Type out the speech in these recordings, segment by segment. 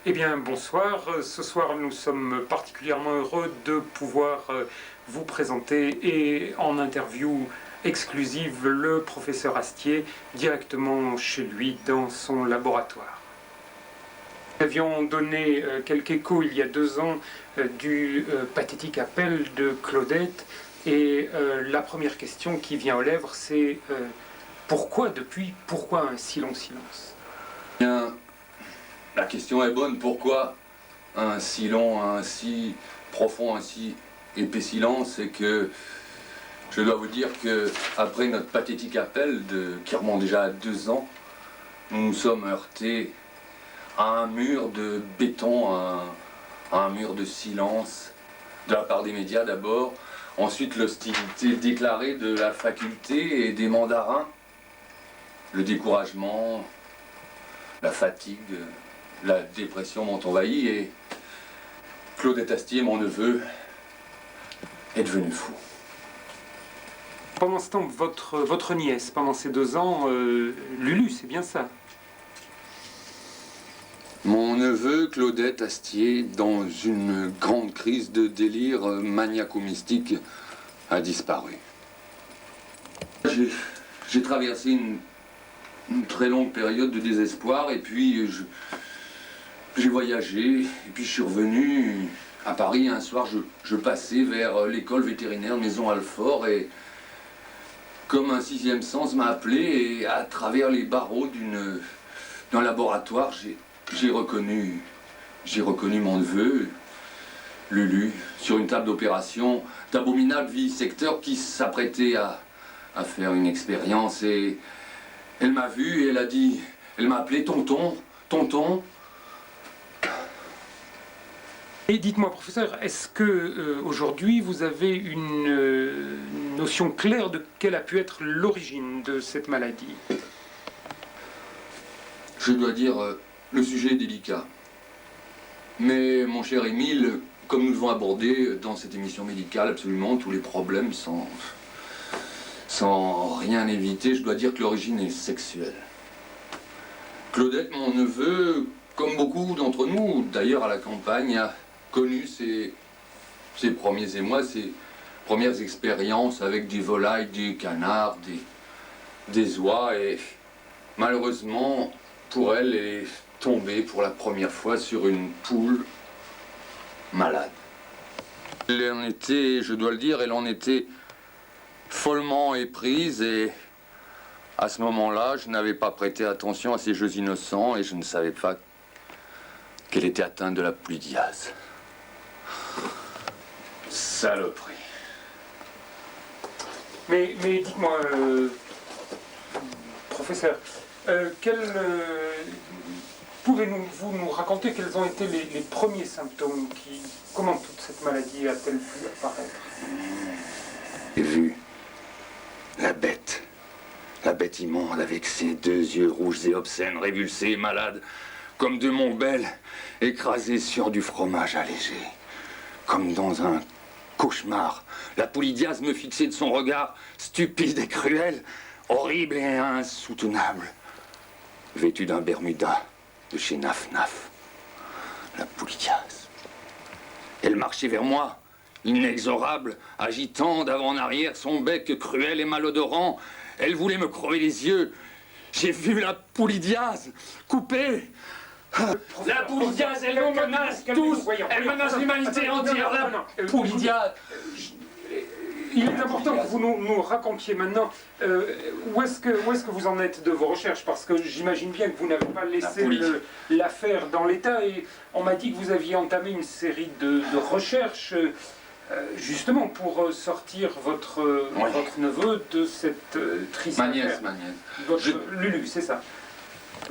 Eh bien, bonsoir. Ce soir, nous sommes particulièrement heureux de pouvoir vous présenter et en interview exclusive le professeur Astier directement chez lui dans son laboratoire. Nous avions donné quelques échos il y a 2 ans du pathétique appel de Claudette et la première question qui vient aux lèvres, c'est pourquoi un si long silence? Bien, la question est bonne. Pourquoi un si long, un si profond, un si épais silence? C'est que je dois vous dire que après notre pathétique appel qui remonte déjà à 2 ans, nous nous sommes heurtés à un mur de béton, à un mur de silence de la part des médias d'abord, ensuite l'hostilité déclarée de la faculté et des mandarins, le découragement, la fatigue, la dépression m'ont envahi et Claudette Astier, mon neveu, est devenu fou. Pendant ce temps, votre nièce, pendant ces 2 ans, Lulu, c'est bien ça? Mon neveu, Claudette Astier, dans une grande crise de délire maniaco-mystique, a disparu. J'ai traversé une très longue période de désespoir et puis j'ai voyagé et puis je suis revenu à Paris. Un soir, je passais vers l'école vétérinaire Maison Alfort et comme un 6e sens m'a appelé et à travers les barreaux d'un laboratoire, j'ai reconnu mon neveu, Lulu, sur une table d'opération d'abominable vivisecteur qui s'apprêtait à faire une expérience et elle m'a vu et elle m'a appelé tonton, tonton. Et dites-moi, professeur, est-ce que aujourd'hui vous avez une notion claire de quelle a pu être l'origine de cette maladie? Je dois dire, le sujet est délicat. Mais mon cher Émile, comme nous devons aborder dans cette émission médicale absolument tous les problèmes sans rien éviter, je dois dire que l'origine est sexuelle. Claudette, mon neveu, comme beaucoup d'entre nous, d'ailleurs à la campagne, a connu ses premiers émois, ses premières expériences avec des volailles, des canards, des oies, et malheureusement, pour elle, elle est tombée pour la première fois sur une poule malade. Elle en était, je dois le dire, elle en était follement éprise et à ce moment-là, je n'avais pas prêté attention à ces jeux innocents et je ne savais pas qu'elle était atteinte de la poulidiase. Saloperie. Mais dites-moi, professeur, pouvez-vous nous raconter quels ont été les premiers symptômes comment toute cette maladie a-t-elle pu apparaître? J'ai vu la bête immonde avec ses 2 yeux rouges et obscènes, révulsés et malades, comme 2 montbelles écrasées sur du fromage allégé, comme dans un cauchemar. La poulidiase me fixait de son regard stupide et cruel, horrible et insoutenable, vêtue d'un bermuda de chez Naf Naf. La poulidiase. Elle marchait vers moi, inexorable, agitant d'avant en arrière son bec cruel et malodorant. Elle voulait me crever les yeux. J'ai vu la poulidiase coupée. La poulidiase, elle nous menace tous. Elle menace l'humanité entière. La poulidiase. Il est important que vous nous racontiez maintenant où est-ce que vous en êtes de vos recherches, parce que j'imagine bien que vous n'avez pas laissé l'affaire dans l'état, et on m'a dit que vous aviez entamé une série de recherches justement pour sortir votre neveu de cette triste affaire. Ma nièce. Votre Lulu, c'est ça.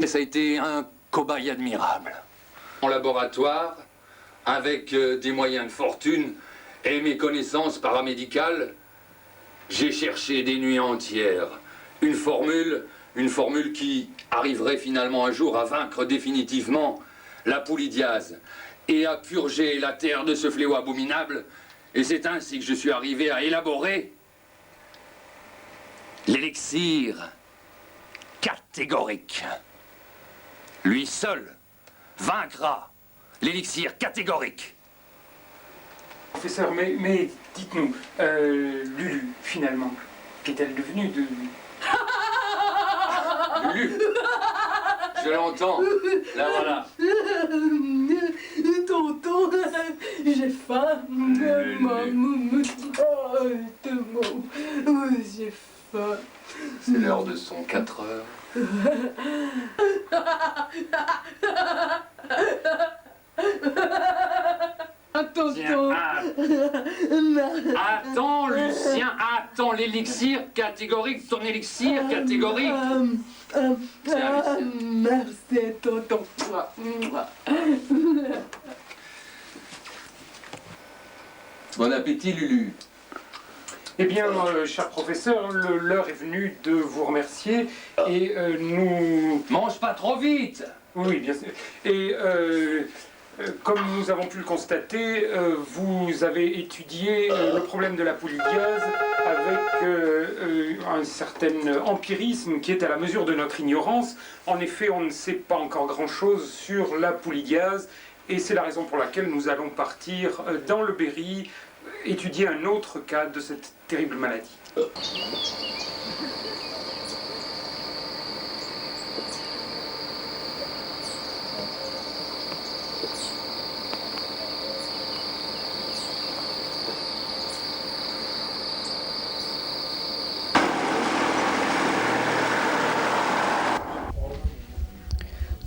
Et ça a été un cobaye admirable. En laboratoire, avec des moyens de fortune, et mes connaissances paramédicales, j'ai cherché des nuits entières une formule qui arriverait finalement un jour à vaincre définitivement la poulidiase et à purger la terre de ce fléau abominable. Et c'est ainsi que je suis arrivé à élaborer l'élixir catégorique. Lui seul vaincra l'élixir catégorique. Professeur, mais dites-nous, Lulu, finalement, qu'est-elle devenue de... Lulu, je l'entends. Là, voilà. Tonton, j'ai faim. J'ai faim. C'est l'heure de son 4 heures. Tonton. Attends, Lucien, attends, l'élixir catégorique, ton élixir catégorique. C'est un Merci, tonton. Bon appétit, Lulu. Eh bien, cher professeur, l'heure est venue de vous remercier et nous... Mange pas trop vite. Oui, bien sûr. Et comme nous avons pu le constater, vous avez étudié le problème de la poulidiase avec un certain empirisme qui est à la mesure de notre ignorance. En effet, on ne sait pas encore grand-chose sur la poulidiase et c'est la raison pour laquelle nous allons partir dans le Berry étudier un autre cas de cette terrible maladie.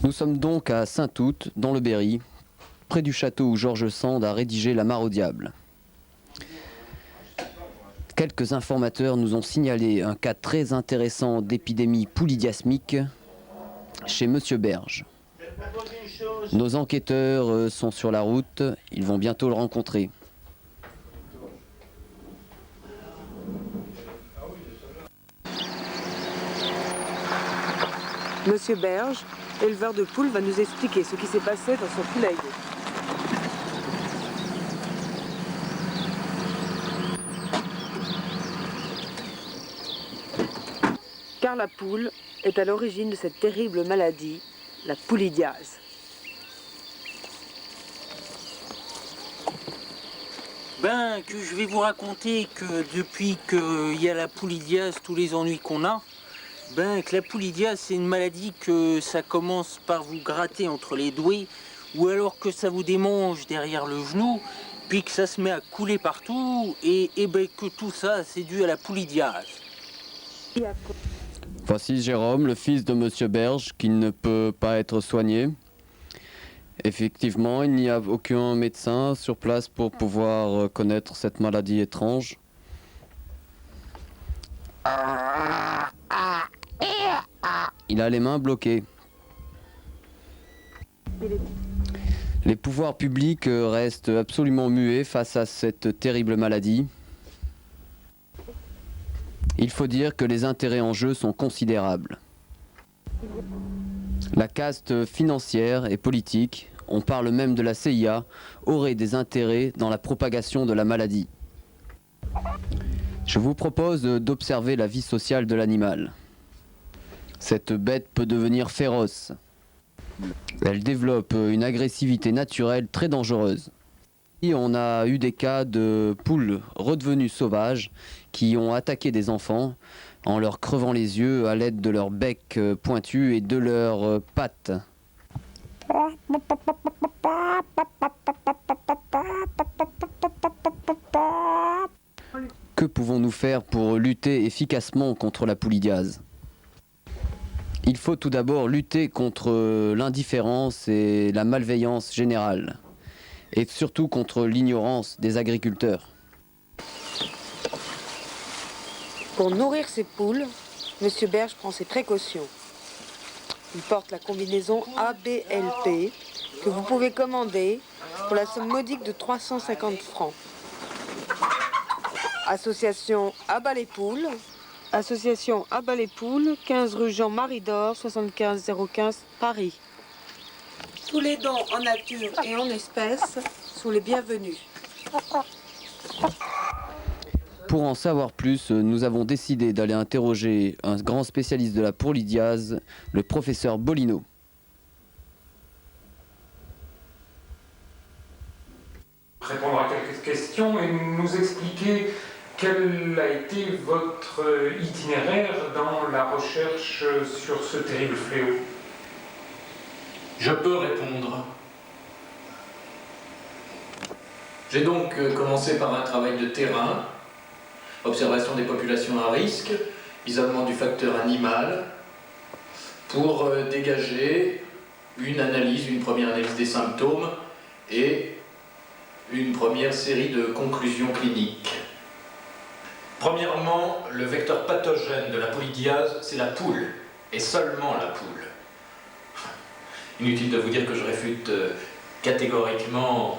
Nous sommes donc à Saint-Août, dans le Berry, près du château où George Sand a rédigé La Mare au diable. Quelques informateurs nous ont signalé un cas très intéressant d'épidémie poulidiasmique chez Monsieur Berge. Nos enquêteurs sont sur la route, ils vont bientôt le rencontrer. Monsieur Berge, éleveur de poules, va nous expliquer ce qui s'est passé dans son poulailler. Car la poule est à l'origine de cette terrible maladie, la poulidiase. Ben, que je vais vous raconter que depuis qu'il y a la poulidiase, tous les ennuis qu'on a, ben, que la poulidiase, c'est une maladie que ça commence par vous gratter entre les doigts, ou alors que ça vous démange derrière le genou, puis que ça se met à couler partout, et ben, que tout ça, c'est dû à la poulidiase. Voici Jérôme, le fils de Monsieur Berge, qui ne peut pas être soigné. Effectivement, il n'y a aucun médecin sur place pour pouvoir connaître cette maladie étrange. Il a les mains bloquées. Les pouvoirs publics restent absolument muets face à cette terrible maladie. Il faut dire que les intérêts en jeu sont considérables. La caste financière et politique, on parle même de la CIA, aurait des intérêts dans la propagation de la maladie. Je vous propose d'observer la vie sociale de l'animal. Cette bête peut devenir féroce. Elle développe une agressivité naturelle très dangereuse. Et on a eu des cas de poules redevenues sauvages qui ont attaqué des enfants en leur crevant les yeux à l'aide de leur bec pointu et de leurs pattes. Que pouvons-nous faire pour lutter efficacement contre la poulidiase ? Il faut tout d'abord lutter contre l'indifférence et la malveillance générale, et surtout contre l'ignorance des agriculteurs. Pour nourrir ses poules, Monsieur Berge prend ses précautions. Il porte la combinaison ABLP que vous pouvez commander pour la somme modique de 350 francs. Association Abat les poules. Association Abat les poules, 15 rue Jean-Marie d'Or, 75 015 Paris. Tous les dons en nature et en espèces sont les bienvenus. Pour en savoir plus, nous avons décidé d'aller interroger un grand spécialiste de la pourlidiase, le professeur Bolino. Répondre à quelques questions et nous expliquer quel a été votre itinéraire dans la recherche sur ce terrible fléau. Je peux répondre. J'ai donc commencé par un travail de terrain, observation des populations à risque, isolement du facteur animal, pour dégager une première analyse des symptômes et une première série de conclusions cliniques. Premièrement, le vecteur pathogène de la poulidiase, c'est la poule, et seulement la poule. Inutile de vous dire que je réfute catégoriquement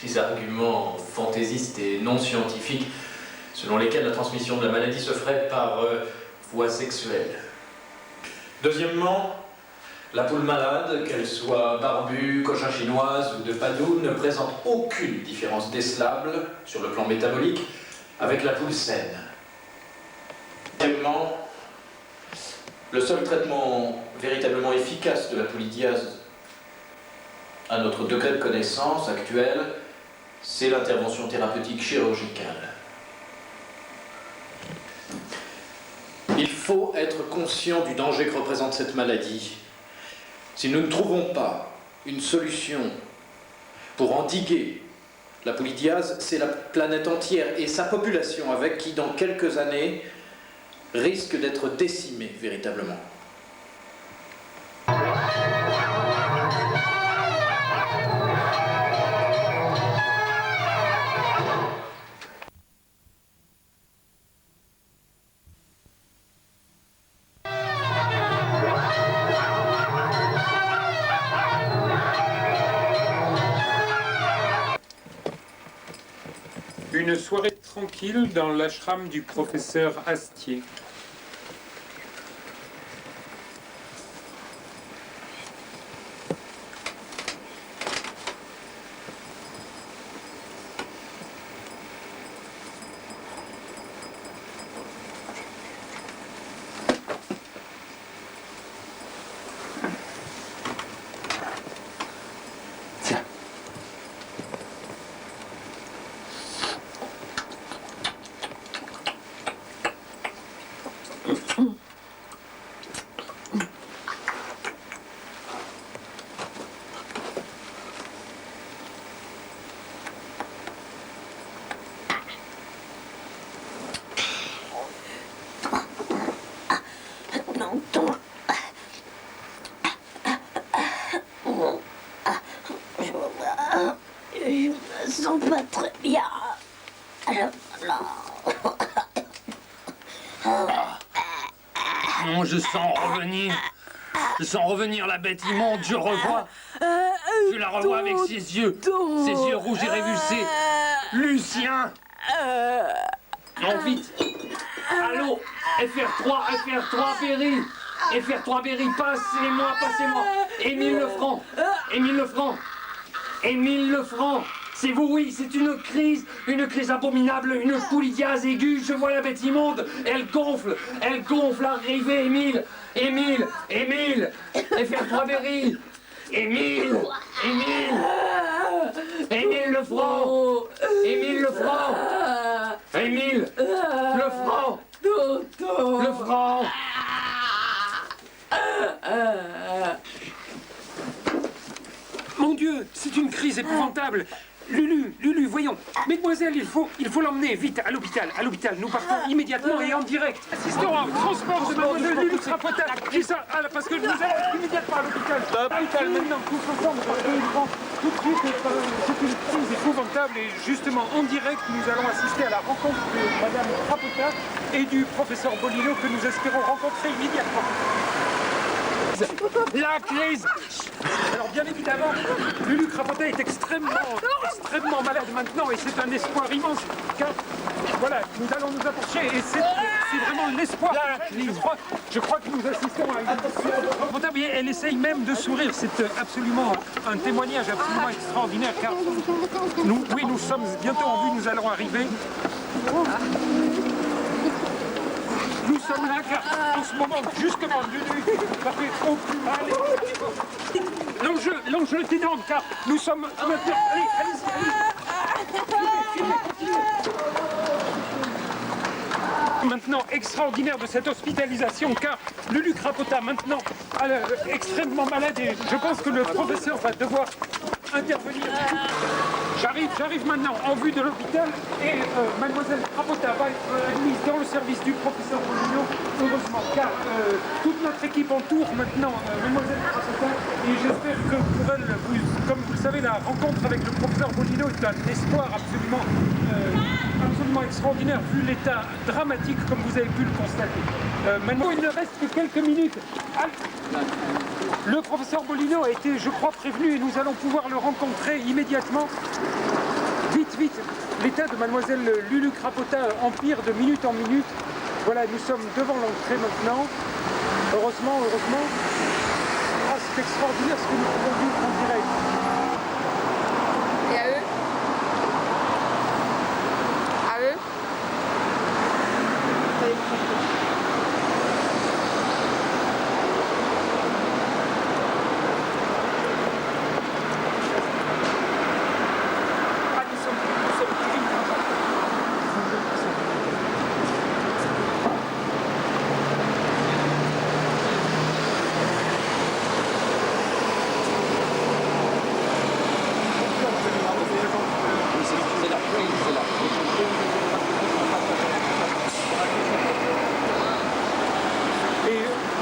les arguments fantaisistes et non scientifiques selon lesquels la transmission de la maladie se ferait par voie sexuelle. Deuxièmement, la poule malade, qu'elle soit barbue, cochin chinoise ou de Padoue, ne présente aucune différence décelable sur le plan métabolique avec la poule saine. Troisièmement, le seul traitement véritablement efficace de la poulidiase à notre degré de connaissance actuel, c'est l'intervention thérapeutique chirurgicale. Il faut être conscient du danger que représente cette maladie. Si nous ne trouvons pas une solution pour endiguer la poulidiase, c'est la planète entière et sa population avec qui, dans quelques années, risque d'être décimée véritablement. Une soirée tranquille dans l'ashram du professeur Astier. Je me sens pas très bien. Non, je sens revenir la bête immonde, je revois. Je la revois avec ses yeux rouges et révulsés. Lucien! Non, vite! Allô? FR3, Berry! FR3, Berry, passez-moi! Émile Lefranc! C'est vous, oui, c'est une crise abominable, une poulidiase aiguë, je vois la bête immonde, elle gonfle, arrivez, Émile, FR3 Berry, Émile Lefranc, Mon Dieu, c'est une crise épouvantable. Lulu, voyons. Mesdemoiselles, il faut l'emmener vite à l'hôpital. Nous partons immédiatement et en direct. Assistons au transport de mademoiselle Lulu Crapotta. Parce que nous allons immédiatement à l'hôpital. Maintenant, tous ensemble, tout de suite, c'est une crise épouvantable et justement en direct, nous allons assister à la rencontre de madame Crapotta et du professeur Bolino que nous espérons rencontrer immédiatement. La crise. Alors bien évidemment, Lulu Crapotta est extrêmement malade maintenant et c'est un espoir immense car Voilà, nous allons nous approcher et c'est vraiment l'espoir. Je crois que nous assistons à une... Elle essaye même de sourire. C'est absolument un témoignage absolument extraordinaire car nous sommes bientôt en vue, nous allons arriver. Nous sommes là car en ce moment, justement, ça fait au plus mal. L'enjeu est énorme car nous sommes... Allez. Maintenant, extraordinaire de cette hospitalisation car Lulu Crapota maintenant extrêmement malade et je pense que le professeur va devoir intervenir. J'arrive maintenant en vue de l'hôpital et mademoiselle Crapota va être admise dans le service du professeur Bolino, heureusement, car toute notre équipe entoure maintenant mademoiselle Crapota et j'espère que pour elle, comme vous le savez, la rencontre avec le professeur Bolino est un espoir absolument extraordinaire vu l'état dramatique comme vous avez pu le constater. Maintenant, il ne reste que quelques minutes. Le professeur Bolino a été, je crois, prévenu et nous allons pouvoir le rencontrer immédiatement. Vite, l'état de mademoiselle Lulu Crapota empire de minute en minute. Voilà, nous sommes devant l'entrée maintenant. Heureusement. Ah, c'est extraordinaire ce que nous pouvons vivre en direct. Et à eux?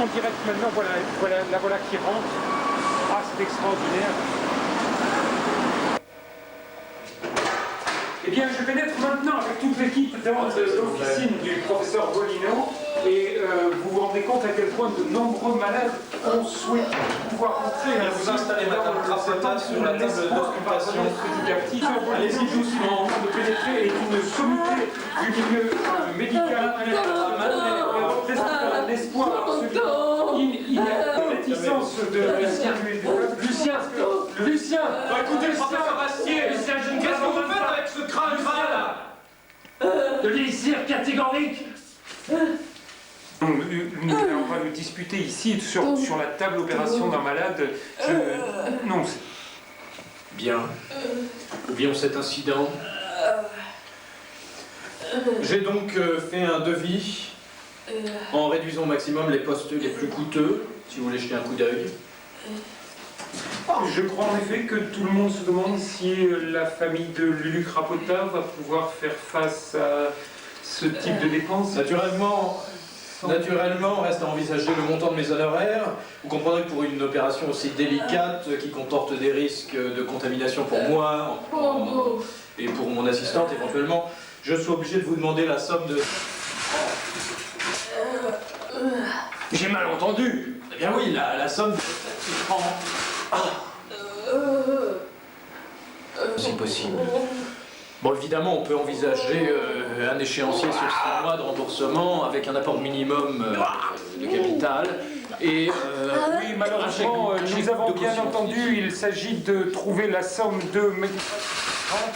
En direct maintenant, la voilà qui rentre. Ah, c'est extraordinaire. Eh bien, je pénètre maintenant avec toute l'équipe dans l'officine du professeur Bolino et vous vous rendez compte à quel point de nombreux malades ont souhaité pouvoir entrer. Vous installez madame Crapota sur la table d'occupation. Allez-y doucement, de pénétrer est une sommité du milieu médical. Elle représente l'espoir absolument. Il y a une réticence de Lucien, Écoutez, le professeur Astier, qu'est-ce que vous faites avec ce crâne là? De l'élixir catégorique. On va le disputer ici sur la table opération d'un malade. Non. Bien. Oublions cet incident. J'ai donc fait un devis en réduisant au maximum les postes les plus coûteux, si vous voulez jeter un coup d'œil. Je crois en effet que tout le monde se demande si la famille de Lulu Crapota va pouvoir faire face à ce type de dépenses. Naturellement, reste à envisager le montant de mes honoraires. Vous comprendrez que pour une opération aussi délicate, qui comporte des risques de contamination pour moi et pour mon assistante éventuellement, je suis obligé de vous demander la somme de... J'ai mal entendu. Eh bien oui, la somme de 7 francs. C'est possible. Bon, évidemment, on peut envisager un échéancier sur 6 mois de remboursement avec un apport minimum de capital. Et oui, malheureusement, nous avons bien entendu, il s'agit de trouver la somme de 1 000 francs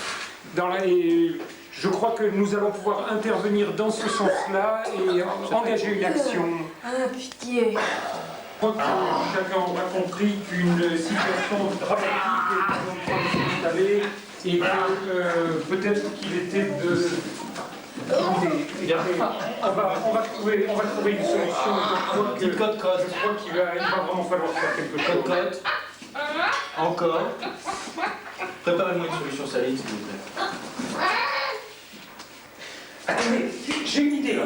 et je crois que nous allons pouvoir intervenir dans ce sens-là et engager une action. Ah, pitié. Je crois que chacun aura compris qu'une situation dramatique est en train de s'installer et que peut-être qu'il était de... On va trouver une solution. Petit code. Je crois qu'il va vraiment falloir faire quelque chose. Code. Encore. Préparez-moi une solution saline, s'il vous plaît. Attendez, j'ai une idée.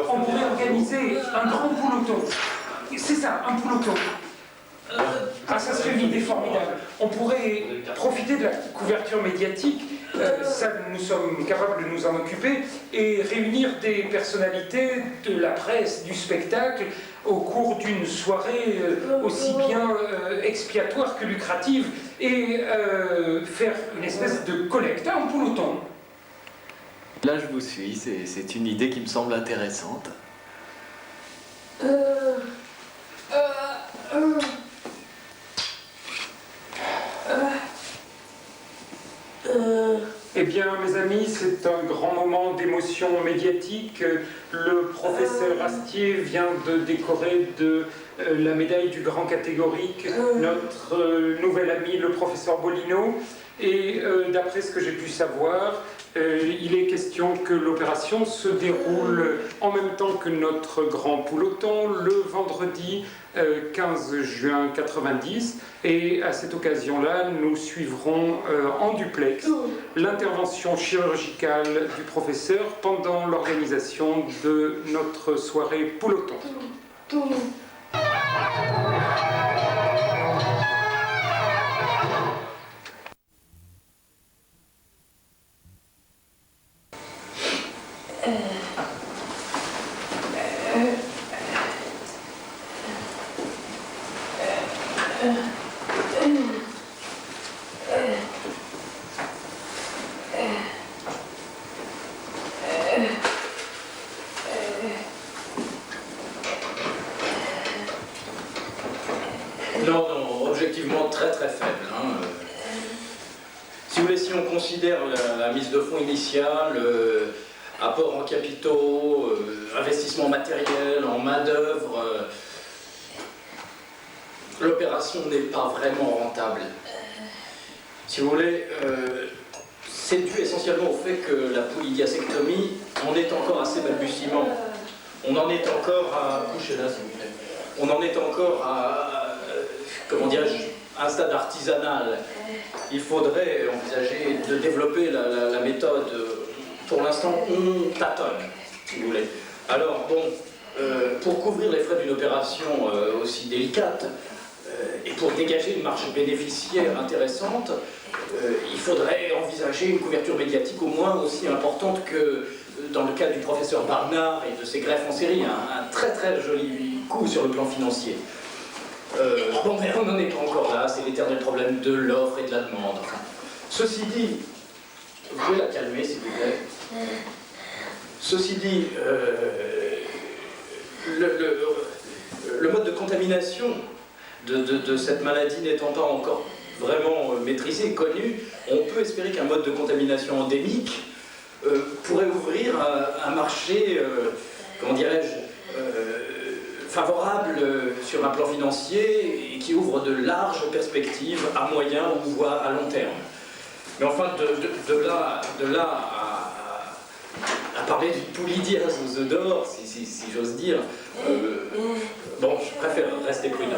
On pourrait organiser un grand peloton. C'est ça, un peloton. Ah, ça serait une idée formidable. On pourrait profiter de la couverture médiatique, ça nous sommes capables de nous en occuper, et réunir des personnalités de la presse, du spectacle, au cours d'une soirée aussi bien expiatoire que lucrative, et faire une espèce de collecte, un peloton. Là, je vous suis, c'est une idée qui me semble intéressante. Eh bien, mes amis, c'est un grand moment d'émotion médiatique. Le professeur Astier vient de décorer de la médaille du grand catégorique notre nouvel ami, le professeur Bolino. Et d'après ce que j'ai pu savoir, il est question que l'opération se déroule en même temps que notre grand pouloton le vendredi 15 juin 90. Et à cette occasion-là, nous suivrons en duplex l'intervention chirurgicale du professeur pendant l'organisation de notre soirée pouloton. Non, objectivement très très faible. Hein. Si vous voulez, si on considère la mise de fonds initiale, apport en capitaux, investissement matériel, en main-d'œuvre, l'opération n'est pas vraiment rentable. Si vous voulez, c'est dû essentiellement au fait que la polydiastectomie, on est encore assez balbutiement. On en est encore à... Couchez là, s'il vous plaît. On en est encore à, comment dirais-je, un stade artisanal. Il faudrait envisager de développer la méthode. Pour l'instant, on tâtonne, si vous voulez. Alors, bon, pour couvrir les frais d'une opération aussi délicate, et pour dégager une marge bénéficiaire intéressante, il faudrait envisager une couverture médiatique au moins aussi importante que dans le cas du professeur Barnard et de ses greffes en série, un très très joli coup sur le plan financier. Bon, mais on n'en est pas encore là, c'est l'éternel problème de l'offre et de la demande. Ceci dit, vous pouvez la calmer s'il vous plaît. Ceci dit, le mode de contamination de cette maladie n'étant pas encore vraiment maîtrisé, connu, on peut espérer qu'un mode de contamination endémique pourrait ouvrir un marché, comment dirais-je, favorable sur un plan financier et qui ouvre de larges perspectives à moyen ou voire à long terme. Mais enfin, de là à parler d'une polydiase aux œufs d'or, si j'ose dire, bon, je préfère rester prudent.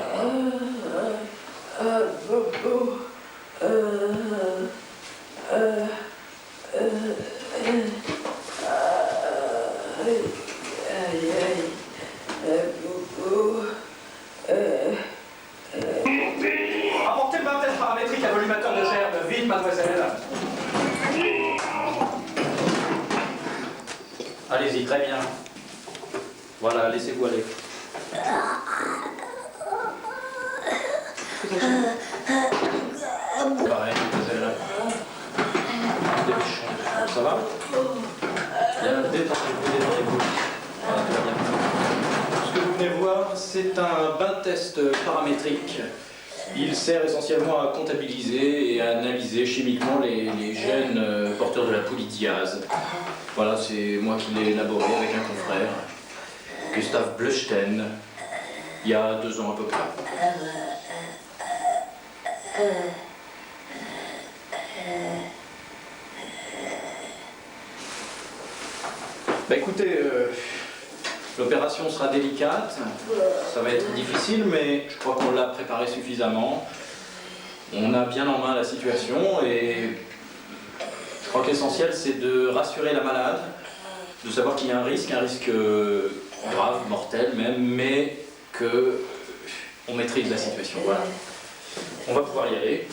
Apportez le baptême paramétrique à volumateur de gerbe, vite, mademoiselle. Allez-y, très bien. Voilà, laissez-vous aller. Pareil, mademoiselle. Ça va? Bien, détendez-vous. Voilà, tout va bien. Ce que vous venez voir, c'est un bain test paramétrique. Il sert essentiellement à comptabiliser et à analyser chimiquement les gènes porteurs de la polydiase. Voilà, c'est moi qui l'ai élaboré avec un confrère, Gustave Bleuchten, il y a 2 ans à peu près. Bah écoutez, l'opération sera délicate, ça va être difficile, mais je crois qu'on l'a préparé suffisamment. On a bien en main la situation et je crois que l'essentiel c'est de rassurer la malade, de savoir qu'il y a un risque grave, mortel même, mais qu'on maîtrise la situation. Voilà. On va pouvoir y aller.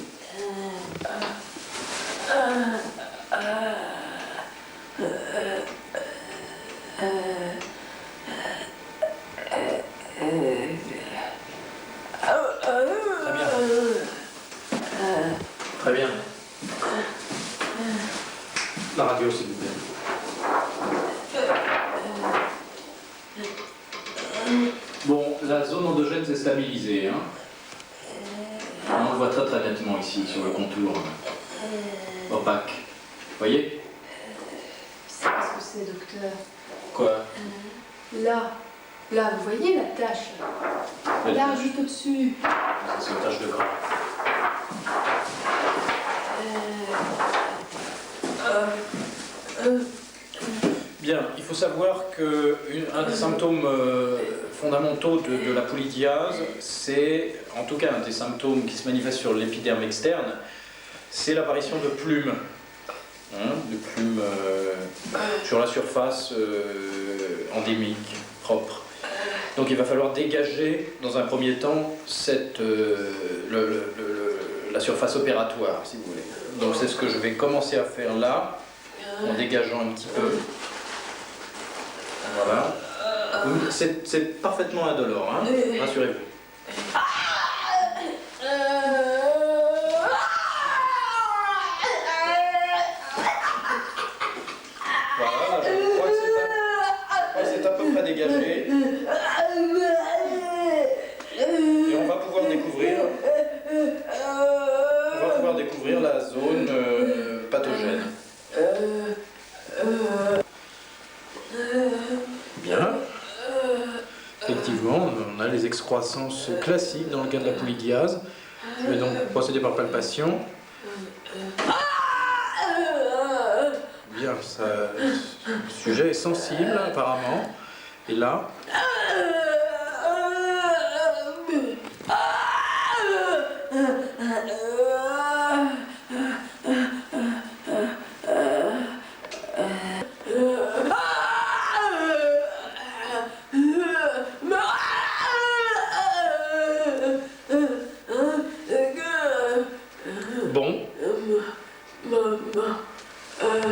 Très bien. La radio, s'il vous plaît. la zone endogène s'est stabilisée. Hein. On le voit très très nettement ici, sur le contour opaque. Vous voyez? C'est ce que c'est, docteur. Quoi? Là, vous voyez la tache? Là, juste au-dessus. C'est une tache de gras. Bien, il faut savoir qu'un des symptômes fondamentaux de la polydiase, c'est, en tout cas un des symptômes qui se manifeste sur l'épiderme externe, c'est l'apparition de plumes. De plumes sur la surface endémique, propre. Donc il va falloir dégager dans un premier temps la surface opératoire, si vous voulez. Donc c'est ce que je vais commencer à faire là, en dégageant un petit peu. Voilà. C'est parfaitement indolore, hein, rassurez-vous. Voilà, je crois que c'est à peu près dégagé. Et on va pouvoir découvrir la zone pathogène. Bien. Effectivement, on a les excroissances classiques dans le cas de la polydiase. Je vais donc procéder par palpation. Bien, le sujet est sensible apparemment. Et là,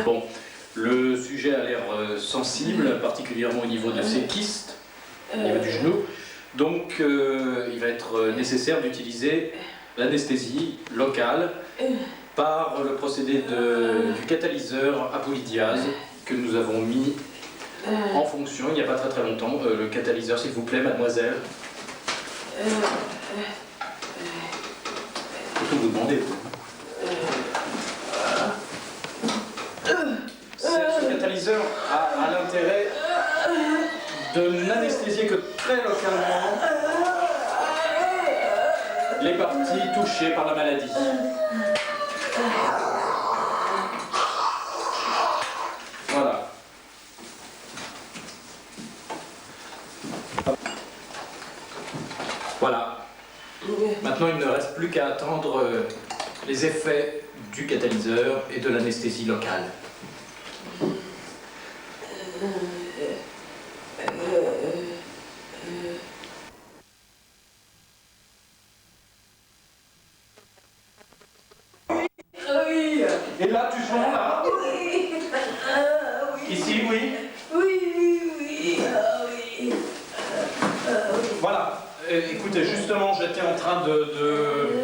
bon, le sujet a l'air sensible, particulièrement au niveau de ses kystes, au niveau du genou. Donc, il va être nécessaire d'utiliser l'anesthésie locale par le procédé du catalyseur à polydiase que nous avons mis en fonction il n'y a pas très très longtemps. Le catalyseur, s'il vous plaît, mademoiselle. C'est tout vous demander. Ce catalyseur a l'intérêt de n'anesthésier que très localement les parties touchées par la maladie. Voilà. Voilà. Maintenant, il ne reste plus qu'à attendre les effets du catalyseur et de l'anesthésie locale. Et là, tu sens là? Oui. Ici, oui? Oui. Voilà. Écoutez, justement, j'étais en train de